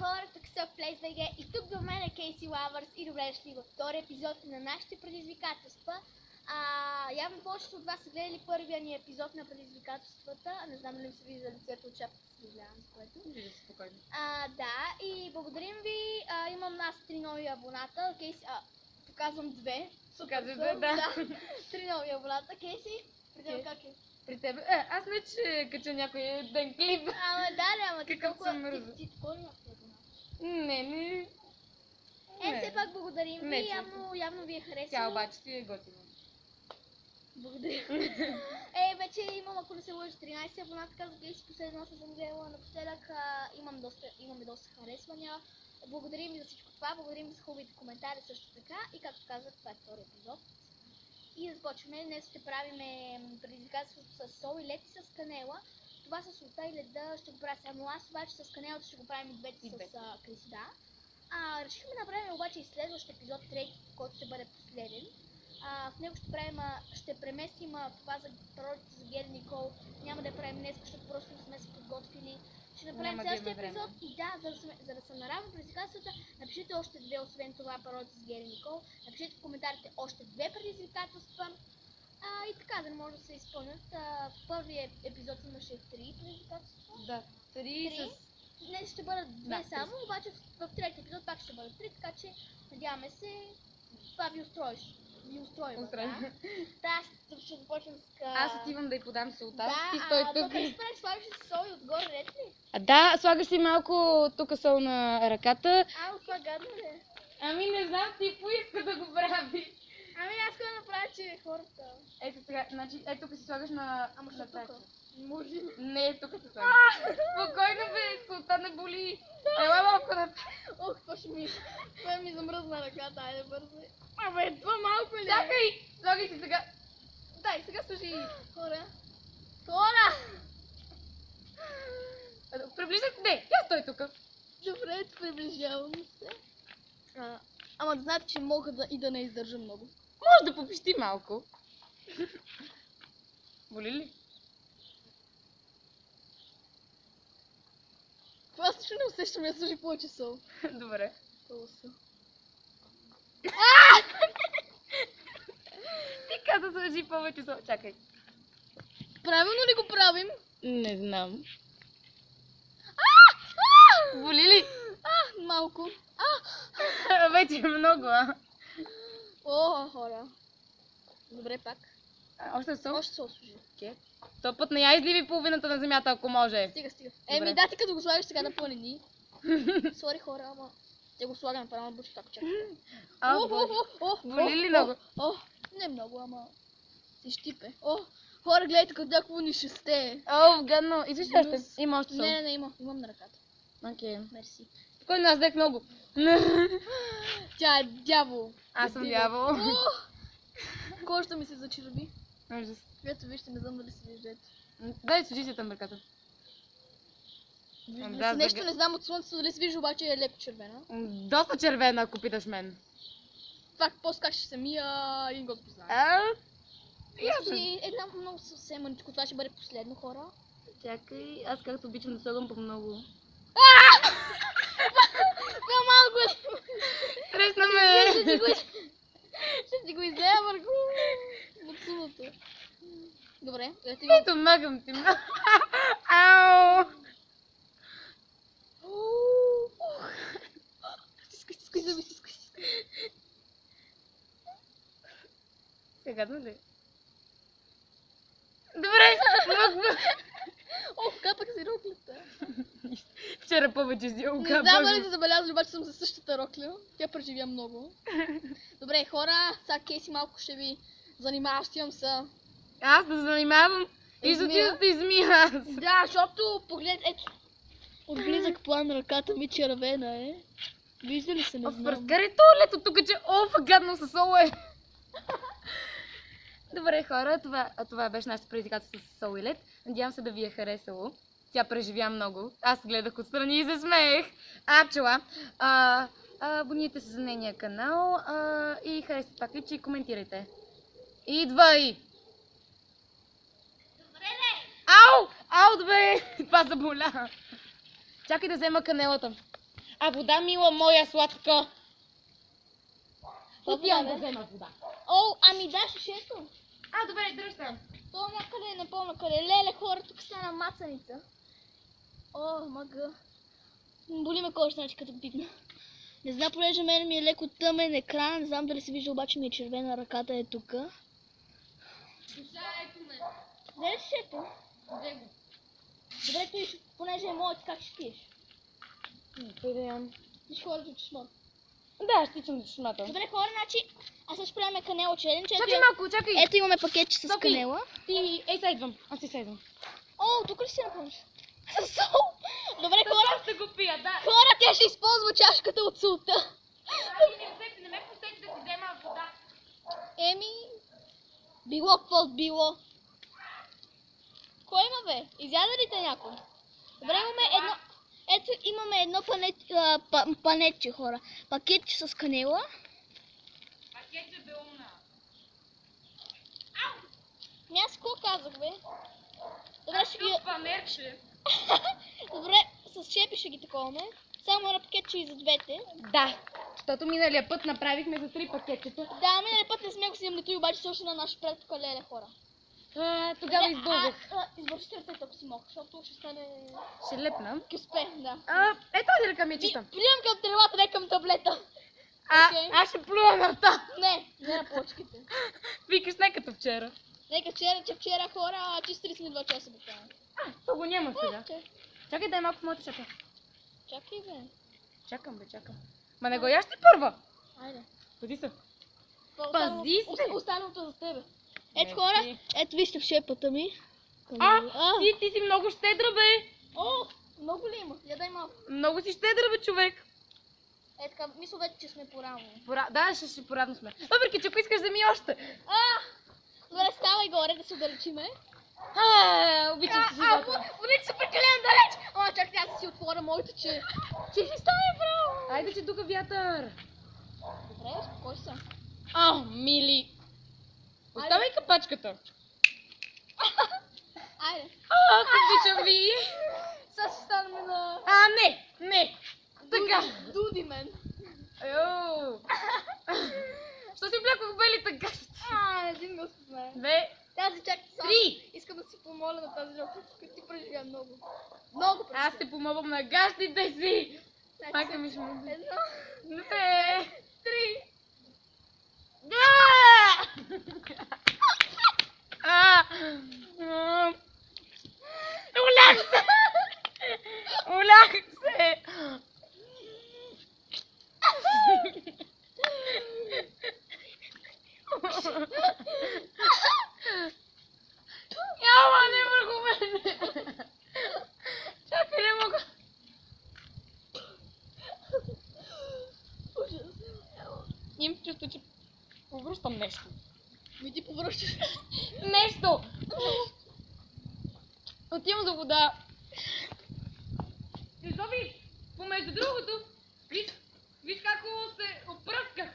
хора, тук са в PlaySVG и тук до мен е Кейси Лавърс и добре дошли във втори епизод на нашите предизвикателства. Явно повечето от вас са гледали първия ни епизод на предизвикателствата. Не знам дали се вижда лицето от шапката си, съжалявам за което. Вижда се спокойно. Да, и благодарим ви. Имам нас 3 нови абоната. Кейси, показвам 2. Показвам 2, да. 3 нови абоната. Кейси, при теб как е? При теб? Аз не че кача някой ден клип. Ама ти Какъв толкова... съм мърза. Ти такова ли имаш абоната? Не. Все пак благодарим Не, ви, явно ви е харесало. Тя обаче ти е готина. Благодаря. Вече имам, ако не се лъжа, 13 абоната, казах Кейси, последно съм гледала напоследък, имаме доста харесвания. Благодарим ви за всичко това, благодарим ви за хубавите коментари също така и както казах, това е втори епизод. И започваме, днес ще правим предизвикателството с сол и лед и с канела. Това с солта и леда ще го правя само аз, обаче с канелата ще го правим и двете с Криси, решихме да направим обаче и следващ епизод, трети, който ще бъде последен. В него ще преместим това за пророките за Гери Никол. Няма да я правим днес, защото просто не сме се подготвили. Ще направим следващия епизод и за да са наравно предизвикателствата, напишете още 2, освен това пророките за Гери Никол. Напишете в коментарите още 2 предизвикателства. И така, да не може да се изпълнят. В първия епизод имаше 3 предизвикателства. Да, 3 с... Днес ще бъдат 2 само, обаче в третия епизод пак ще бъдат 3, така че надяваме се това ви устроиш. Да, ще започнем с... Аз отивам да й подам солта. Ти стой тук. Да, слагаш си сол и отгоре, ред ли? Да, слагаш си малко тук сол на ръката. Това гадно ли е? Ами не знам, ти поиска да го прави. Аз искам да направя, че хората... Ето сега, значи, тук си слагаш на... Ама що тук? Може ли? Не, тук се слагаш. Спокойно бе, солта не боли. Ела малко на... Какво ще ми... Това ми замръзна ръката, айде бързо. Това малко ли? Чакай! Слагай си сега. Дай, сега служи. Хора! Приближай се. Не, я стой тук. Добре, приближавам се. Ама да знаете, че мога да не издържа много. Може да попищи малко. Боли ли? Това също не усещам, я служи повече сол. Добре. Ти каза сложи повече сол. Чакай. Правилно ли го правим? Не знам. Боли ли? Малко. Вече е много, Хора. Добре, пак. Още сол? Още сол служи. То път не я изливи половината на земята, ако може. Стига. Да, ти като го слагаш сега да планини. Сори хора, ама... Те го слагам направо на бучка, ако чакаш. Боли ли много? Не много, ама... Си щипе. Хора, гледайте какво ни шесте. Гадно. Извиж още. Има още сол. Не, имам на ръката. Окей. Мерси. Спокойно, аз взех много. Тя е дявол. Аз съм дявол. Кожата ми се зачерви. Ужас. Ето вижте, не знам дали се виждате. Дай служи си там ръката. Нещо не знам от слънцето дали се вижда, обаче е леко червена. Доста червена, ако питаш мен. Това после как ще се мия и го познавам. Една много съвсем мъничко, това ще бъде последно, хора. Чакай, аз както обичам да слагам по-много. По-малко ли? Стресна ме! Ще ти го излея върху муцуното. Добре, ето магам ти много. Ау! Стискай зъби, стискай. Сега да ли? Добре! Капах си роклята. Вчера повече си окапах. Не знам дали се забелязали, обаче съм за същата рокля. Тя преживя много. Добре, хора, сега Кейси малко ще ви занимава, стивам се. Аз да занимавам и за ти да те измия аз. Да, защото поглед, ето. От близък план ръката ми червена е. Вижда ли се, не знам. Разкарай туалето тук, че гадно със сол е. Добре, хора, това беше нашето предизвикателство с сол и лед. Надявам се да ви е харесало. Тя преживя много. Аз гледах отстрани и се смеех. Пчела. Абонирайте се за нейния канал и харесайте това клипче и коментирайте. Идвай! Добре, Ау, бе! Това заболя. Чакай да взема канелата. А вода, мила моя сладка. Отивам да бе? взема вода. О, ами да, шишето. А, добре, дръж там. То някъде, не помня къде. Леле, хора, тук стана мацаница. О, мага. Боли ме кожа, значи като пипна. Не знам, понеже мен ми е леко тъмен екран, не знам дали се вижда, обаче ми е червена, ръката е тука. Ето ме. Де е шишето? Взе го. Добре, той, понеже е моят, как ще пиеш? Той да ям. Виж хора до чешмот. Да, ще тичам до чешмата. Добре, хора, значи, аз ще правим канела челендж. Чакай малко, чакай. Ето имаме пакетче с Софи. канела. Ти, ей, сайдвам. Аз си сайдвам. О, тук ли си напомниш? Със сол. Добре, хора. Аз ще го пия, да. Хора, тя ще използва чашката от султа. Не ме пустете да си взема вода. Еми, било какво било. Кой има, бе? Изяда ли те някой? Добре, имаме едно... Ето, имаме едно панетче, хора. Пакетче с канела. Пакетче бе умна. Не, аз какво казах, бе? Добре, ще ги... Панерче. Добре, с чепи ще ги таковаме. Само едно пакетче и за двете. Да, защото миналия път направихме за 3 пакетчета. Да, миналия път не сме го си намлетили, обаче също на наш пред тук леле, хора. Тогава избългах. Избърши ръцете, ако си мога, защото ще стане... Ще лепна. Кюспе, да. Ето тази ръка ми е чиста. Плюем към тревата, не към таблета. Окей. Аз ще плюя на та. Не на почките. Викаш не като вчера. Нека вчера хора, чисто 32 часа буквално. То го няма сега. Чакай, дай малко в моята шапа. Чакай, бе. Чакам, Ма не го яш ти първа. Айде. Пази се. Пази се. Останалото за тебе. Не, Ето хора, ти. ето вижте в шепата ми. Ти си много щедра, бе. О, много ли има? Я дай малко. Много си щедра, бе, човек. Е така, мисля вече, че сме поравно. Да, ще поравно сме. Въпреки, че ако искаш, вземи още. Добре, ставай горе да се отдалечиме. Обичам си живота. Водите са прекалено далеч. О, чакай, аз си отворя моето, че ще стане право. Айде, че тук вятър. Добре, успокой се. Мили. Оставай капачката. Айде. Как обичам ви. Сега ще станем на... Не. Така. Дуди мен. Що си облякох белите гащи? Един го спознае. 2, Тази чакай само. 3. Искам да си помоля на тази жълта, като ти преживя много. Много преживя. Аз се помогвам на гащите си. Значи Майка ми ще му уби. 1, 2, 3. Улях се! Няма, не върху мене! Чакай, не мога! Имам чувство, че повръщам нещо. Ти повръщаш. Нещо! Отивам за вода. Софи, помежду другото, виж как се опръсках.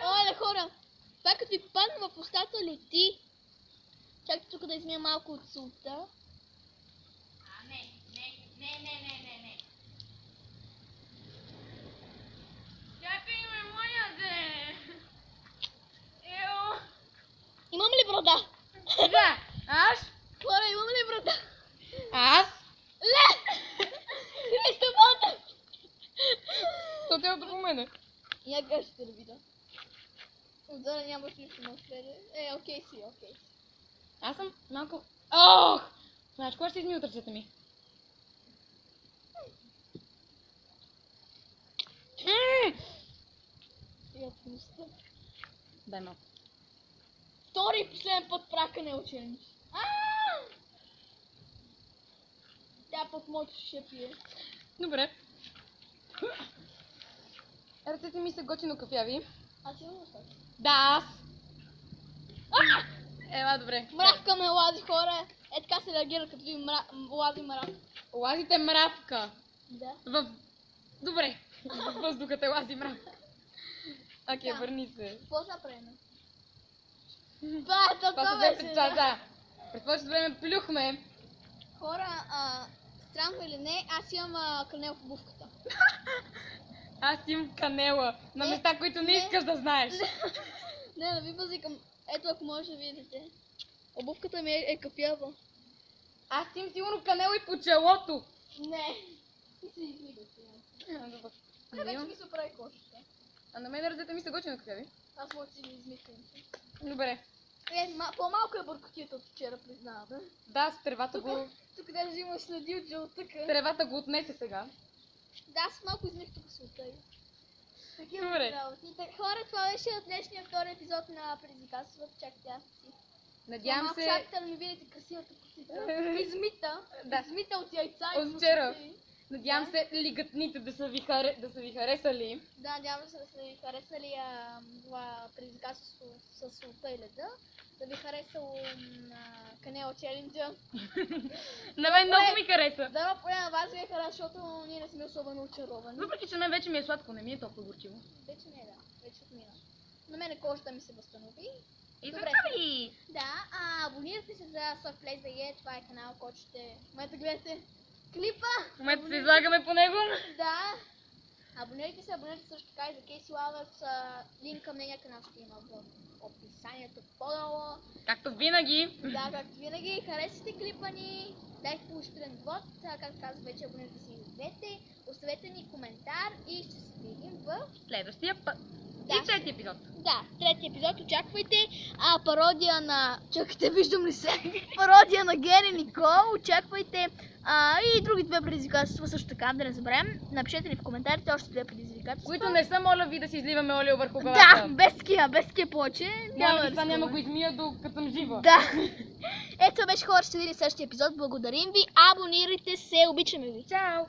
Оле, хора, това като ви падна в устата люти. Чакайте тук да измия малко от султа. Не. Чакай ме, моля де. Имам ли брада? Да, аз? Хора, имам ли брада? Аз? Ле! Христо, вода! То трябва по мене. Я гъщите да видя. Отзора нямаш нищо на среде. Окей си. Аз съм малко... Ох! Знаеш, кога ще изми от ръцете ми? Я пуста. Дай малко. Втори и последен път прака не учениш. Тя път моето ще пие. Добре. Ръцете ми са готино кафяви. Аз имам остатък. Да, аз. Ела, добре. Мравка ме лази, хора. Така се реагира, като ви лази мравка. Лазите мравка. Да. Добре. В въздуха те лази мравка. Окей, Да. върни се. Какво ще направим? Това Това са беше. двете часа. През повечето време плюхме. Хора, Странно или не, аз имам канел в обувката. Аз имам канела на Не, места, които не не. искаш да знаеш. Не ви базикам. Ето, ако може да видите. Обувката ми е кафява. Аз имам сигурно канела и по челото. Не. Ти си измига сега. Добре. Не, вече ми се прави кошата. А на мен ръцете ми са готини кафяви. Аз може да си ги измислям. Добре. По-малко е бъркотията от вчера, признавам. Да, с тревата го... Тук даже има следи от жълтъка. Тревата го отнесе сега. Да, аз малко измих тук се оттега. Такива Добре. работи. Хора, това беше от днешния втори епизод на предизвикателството. Чакайте, аз си. Надявам Малко се... чакате да ми видите красивата косица. Измита. Да. Измита от яйца и От вчера. мускати. Надявам се лигатните да са ви харесали. Да, надявам се да са ви харесали това предизвикателство с солта и леда. Да ви харесало канела челенджа. На мен много ми хареса. Да, поне на вас ви е харесало, защото ние не сме особено очаровани. Въпреки, че на мен вече ми е сладко, не ми е толкова горчиво. Вече не е, да. Вече отмина. На мен кожата ми се възстанови. И Добре. така ли? Да, абонирайте се за Softplay BG, това е канал, който ще... В момента гледате клипа. В момента се излагаме по него. Да. Абонирайте се също така и за Кейси Лавърс. Линк към нейния канал ще има в описанието по-долу. Както винаги. Да, както винаги, харесайте клипа ни, дайте положителен вод, както казах вече, абонирайте се и за двете, оставете ни коментар и ще се видим в... Следващия път. Да. И трети епизод. Да, трети епизод, очаквайте. Пародия на... Чакайте, виждам ли се? Пародия на Гери Никол, очаквайте. И други две предизвикателства също така, да не забравим. Напишете ни в коментарите още две предизвикателства. Които не са, моля ви да си изливаме олио върху главата. Да, без такива повече. Моля ви, да това няма рискуваме. го измия докато съм жива. Да. Ето беше хора, ще видим следващия епизод. Благодарим ви. Абонирайте се, обичаме ви. Чао!